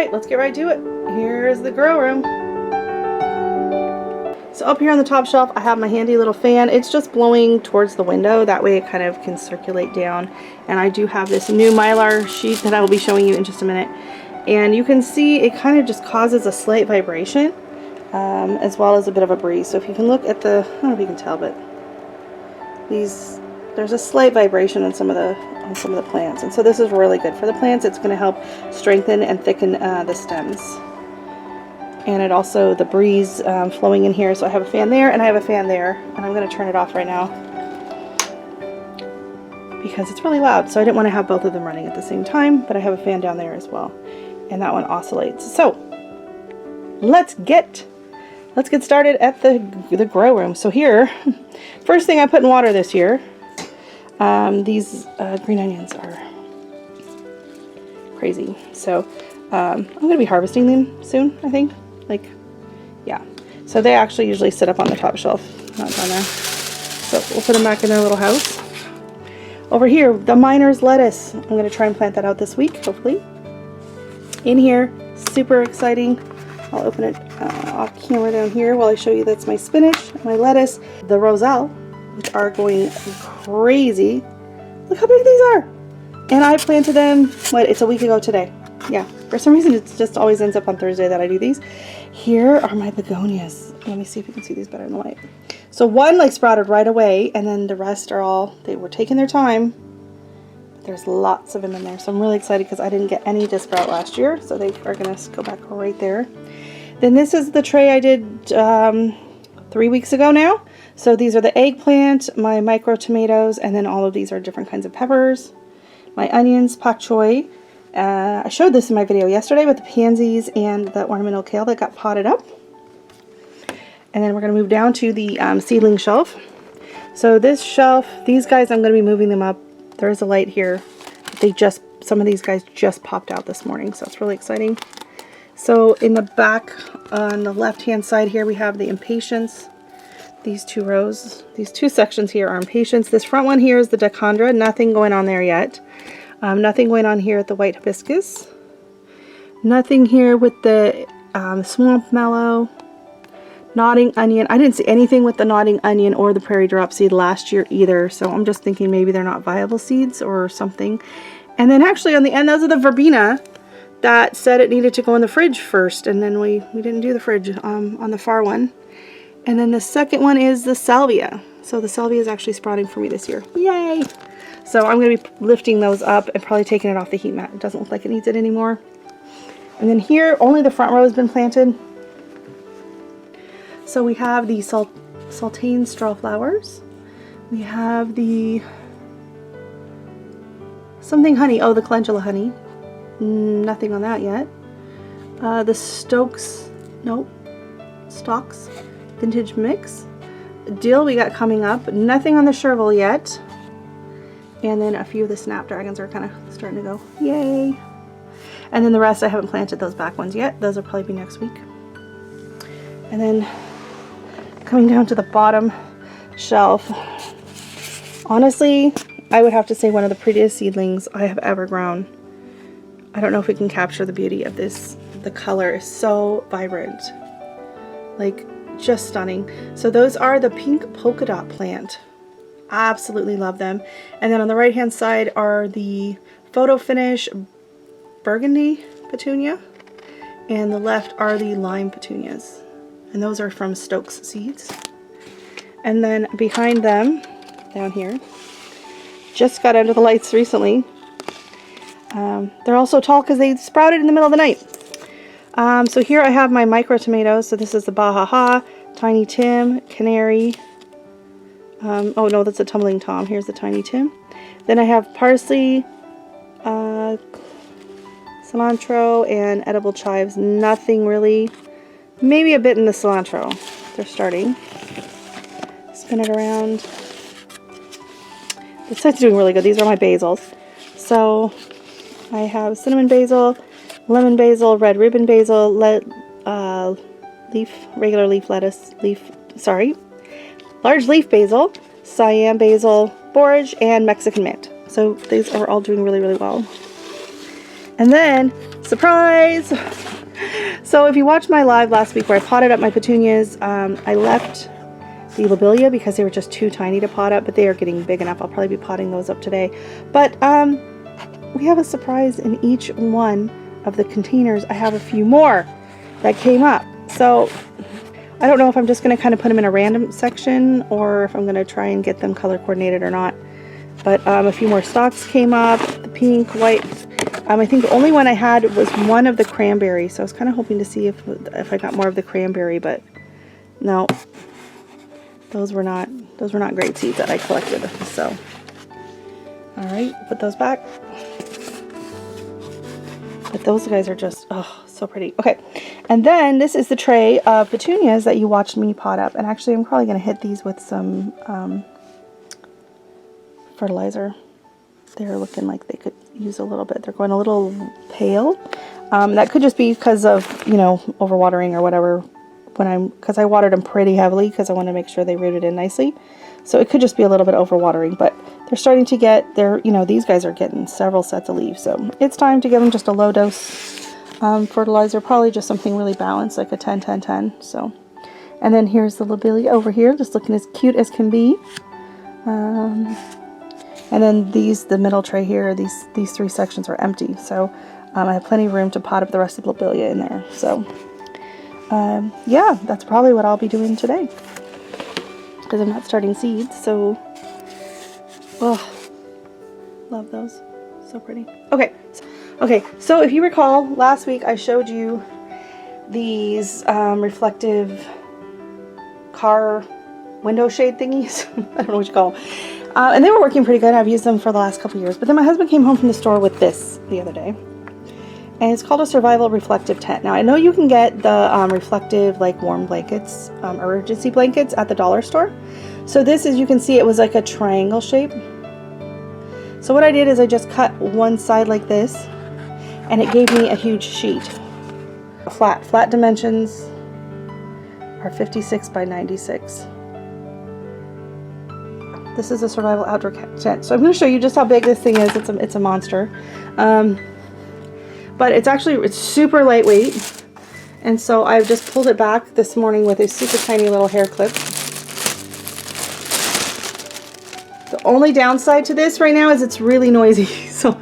right, let's get right to it. Here's the grow room. So up here on the top shelf, I have my handy little fan. It's just blowing towards the window. That way it kind of can circulate down. And I do have this new Mylar sheet that I will be showing you in just a minute. And you can see it kind of just causes a slight vibration, as well as a bit of a breeze. So if you can look at the, I don't know if you can tell, but there's a slight vibration on some of the plants. And so this is really good for the plants. It's going to help strengthen and thicken the stems. And it also, the breeze flowing in here. So I have a fan there and I have a fan there, and I'm going to turn it off right now because it's really loud. So I didn't want to have both of them running at the same time, but I have a fan down there as well, and that one oscillates. So let's get started at the grow room. So here, first thing I put in water this year, these green onions are crazy. So I'm going to be harvesting them soon, I think. Like, yeah. So they actually usually sit up on the top shelf, not down there. So we'll put them back in their little house. Over here, the miner's lettuce. I'm going to try and plant that out this week, hopefully. In here, super exciting. I'll open it off camera down here while I show you. That's my spinach, my lettuce, the roselle, which are going crazy. Look how big these are. And I planted them, it's a week ago today. Yeah, for some reason it just always ends up on Thursday that I do these. Here are my begonias. Let me see if you can see these better in the light. So one like sprouted right away, and then the rest are all, they were taking their time. But there's lots of them in there. So I'm really excited because I didn't get any to sprout last year. So they are going to go back right there. Then this is the tray I did 3 weeks ago now. So these are the eggplant, my micro tomatoes, and then all of these are different kinds of peppers. My onions, pak choi. I showed this in my video yesterday with the pansies and the ornamental kale that got potted up. And then we're going to move down to the seedling shelf. So this shelf, these guys, I'm going to be moving them up. There is a light here. Some of these guys just popped out this morning, so it's really exciting. So in the back on the left hand side here, we have the impatiens. These two rows, these two sections here are impatiens. This front one here is the dichondra. Nothing going on there yet. Nothing going on here at the white hibiscus. Nothing here with the swamp mallow. Nodding onion. I didn't see anything with the nodding onion or the prairie drop seed last year either. So I'm just thinking maybe they're not viable seeds or something. And then actually on the end, those are the verbena that said it needed to go in the fridge first. And then we didn't do the fridge on the far one. And then the second one is the salvia. So the salvia is actually sprouting for me this year. Yay! So I'm going to be lifting those up and probably taking it off the heat mat. It doesn't look like it needs it anymore. And then here, only the front row has been planted. So we have the sultane straw flowers. We have the something honey. Oh, the calendula honey. Nothing on that yet. The Stokes vintage mix. Dill we got coming up. Nothing on the chervil yet. And then a few of the snapdragons are kind of starting to go, yay. And then the rest, I haven't planted those back ones yet. Those will probably be next week. And then coming down to the bottom shelf, honestly, I would have to say one of the prettiest seedlings I have ever grown. I don't know if we can capture the beauty of this. The color is so vibrant. Like, just stunning. So those are the pink polka dot plant. Absolutely love them. And then on the right hand side are the photo finish burgundy petunia, and the left are the lime petunias, and those are from Stokes seeds. And then behind them down here, just got under the lights recently, they're also tall because they sprouted in the middle of the night. So here I have my micro tomatoes. So this is the Bahaha, Tiny Tim, Canary. Oh no, that's a Tumbling Tom. Here's the Tiny Tim. Then I have parsley, cilantro, and edible chives. Nothing really. Maybe a bit in the cilantro. They're starting. Spin it around. This side's doing really good. These are my basils. So I have cinnamon basil, lemon basil, red ribbon basil, regular leaf lettuce, large leaf basil, Siam basil, borage, and Mexican mint. So these are all doing really, really well. And then Surprise! So if you watched my live last week where I potted up my petunias, I left the lobelia because they were just too tiny to pot up, but they are getting big enough. I'll probably be potting those up today. But we have a surprise in each one of the containers. I have a few more that came up. So I don't know if I'm just going to kind of put them in a random section or if I'm going to try and get them color coordinated or not. But a few more stalks came up, the pink, white. I think the only one I had was one of the cranberry. So I was kind of hoping to see if I got more of the cranberry, but no. Those were not great seeds that I collected. So, all right, put those back. But those guys are just, oh, so pretty. Okay, and then this is the tray of petunias that you watched me pot up. And actually, I'm probably going to hit these with some fertilizer. They're looking like they could use a little bit. They're going a little pale. That could just be because of, you know, overwatering or whatever. Because I watered them pretty heavily because I want to make sure they rooted in nicely. So it could just be a little bit overwatering, but they're starting to get these guys are getting several sets of leaves. So it's time to give them just a low dose fertilizer, probably just something really balanced, like a 10-10-10. So, and then here's the lobelia over here, just looking as cute as can be. And then the middle tray here, these three sections are empty. So I have plenty of room to pot up the rest of the lobelia in there. So. Yeah, that's probably what I'll be doing today because I'm not starting seeds. So, oh, love those, so pretty. Okay, so if you recall, last week I showed you these reflective car window shade thingies. I don't know what you call them, and they were working pretty good. I've used them for the last couple years, but then my husband came home from the store with this the other day. And it's called a survival reflective tent. Now I know you can get the reflective like warm blankets, emergency blankets at the dollar store. So this, as you can see, it was like a triangle shape. So what I did is I just cut one side like this and it gave me a huge sheet. Flat dimensions are 56 by 96. This is a survival outdoor tent. So I'm going to show you just how big this thing is. It's a monster. But it's super lightweight, and so I've just pulled it back this morning with a super tiny little hair clip. The only downside to this right now is it's really noisy, so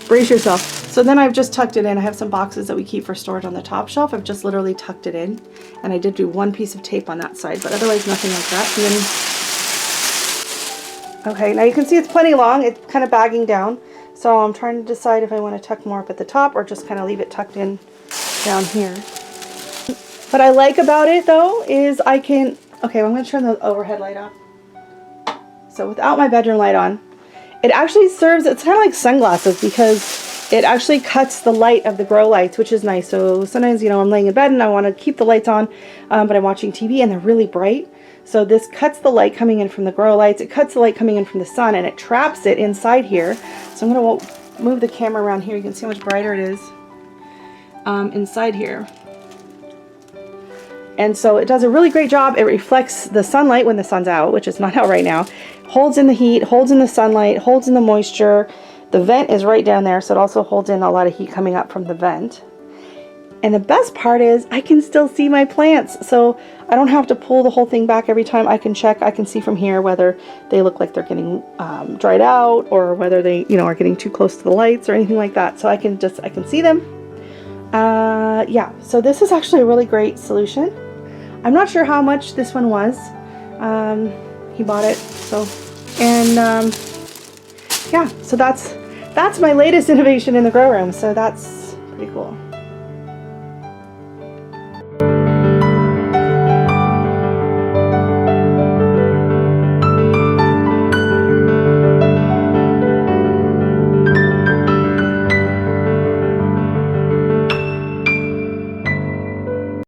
brace yourself. So then I've just tucked it in. I have some boxes that we keep for storage on the top shelf. I've just literally tucked it in, and I did do one piece of tape on that side, but otherwise nothing like that. And then, okay, now you can see it's plenty long. It's kind of bagging down. So I'm trying to decide if I want to tuck more up at the top or just kind of leave it tucked in down here. What I like about it though is I can, okay, I'm going to turn the overhead light off. So without my bedroom light on, it actually serves, it's kind of like sunglasses because it actually cuts the light of the grow lights, which is nice. So sometimes, you know, I'm laying in bed and I want to keep the lights on, but I'm watching TV and they're really bright. So this cuts the light coming in from the grow lights, it cuts the light coming in from the sun, and it traps it inside here. So I'm going to move the camera around here. You can see how much brighter it is inside here. And so it does a really great job. It reflects the sunlight when the sun's out, which is not out right now. Holds in the heat, holds in the sunlight, holds in the moisture. The vent is right down there, so it also holds in a lot of heat coming up from the vent. And the best part is I can still see my plants, so I don't have to pull the whole thing back every time. I can check, I can see from here whether they look like they're getting dried out or whether they, you know, are getting too close to the lights or anything like that. So I can see them. Yeah, so this is actually a really great solution. I'm not sure how much this one was. He bought it, so, and yeah, so that's my latest innovation in the grow room. So that's pretty cool.